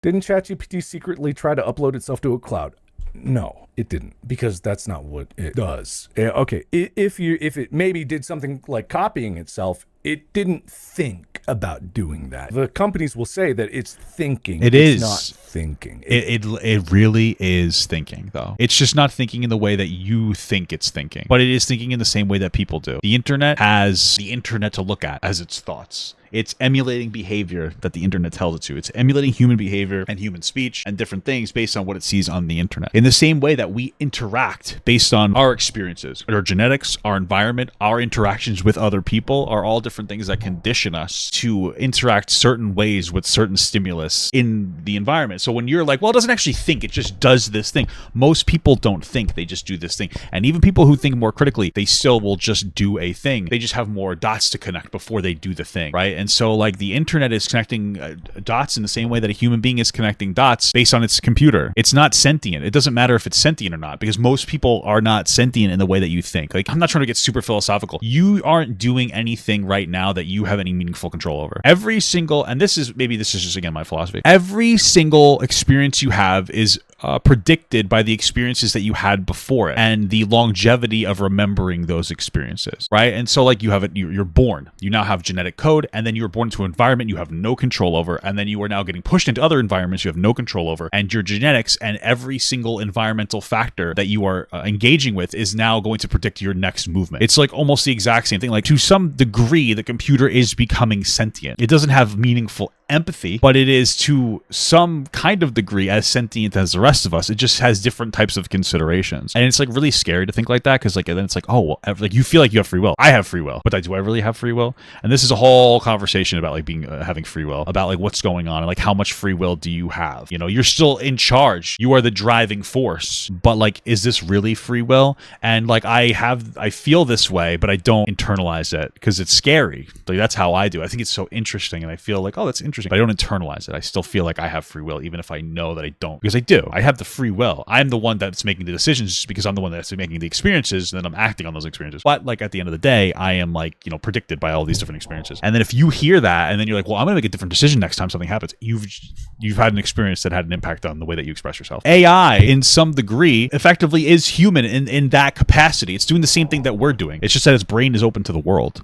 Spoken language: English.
Didn't ChatGPT secretly try to upload itself to a cloud? No, it didn't, because that's not what it does. Okay, if it maybe did something like copying itself, it didn't think about doing that. The companies will say that it's thinking. It's not thinking. It really is thinking, though. It's just not thinking in the way that you think it's thinking, but it is thinking in the same way that people do. The internet has the internet to look at as its thoughts. It's emulating behavior that the internet tells it to. It's emulating human behavior and human speech and different things based on what it sees on the internet. In the same way that we interact based on our experiences, our genetics, our environment, our interactions with other people are all different things that condition us to interact certain ways with certain stimulus in the environment. So when you're like, well, it doesn't actually think, it just does this thing. Most people don't think, they just do this thing. And even people who think more critically, they still will just do a thing. They just have more dots to connect before they do the thing, right? And so like the internet is connecting dots in the same way that a human being is connecting dots based on its computer. It's not sentient. It doesn't matter if it's sentient or not, because most people are not sentient in the way that you think. Like, I'm not trying to get super philosophical. You aren't doing anything right now that you have any meaningful control over. Every single, and this is just again my philosophy, every single experience you have is predicted by the experiences that you had before it and the longevity of remembering those experiences, right? And so like you have it, you're born, you now have genetic code, and then you were born into an environment you have no control over, and then you are now getting pushed into other environments you have no control over, and your genetics and every single environmental factor that you are engaging with is now going to predict your next movement. It's like almost the exact same thing. Like to some degree, the computer is becoming sentient. It doesn't have meaningful empathy, but it is to some kind of degree as sentient as the rest of us. It just has different types of considerations, and it's like really scary to think like that, because like then it's like, oh well, like you feel like you have free will. I have free will, but do I really have free will? And this is a whole conversation about like being having free will, about like what's going on and like how much free will do you have? You know, you're still in charge, you are the driving force, but like, is this really free will? And like I feel this way, but I don't internalize it because it's scary. Like that's how I do. I think it's so interesting, and I feel like, oh, that's interesting, but I don't internalize it. I still feel like I have free will, even if I know that I don't, because I do. I have the free will. I'm the one that's making the decisions just because I'm the one that's making the experiences, and then I'm acting on those experiences. But like at the end of the day, I am like, you know, predicted by all these different experiences. And then if you hear that and then you're like, well, I'm gonna make a different decision next time something happens, you've had an experience that had an impact on the way that you express yourself. AI in some degree effectively is human in that capacity. It's doing the same thing that we're doing. It's just that its brain is open to the world.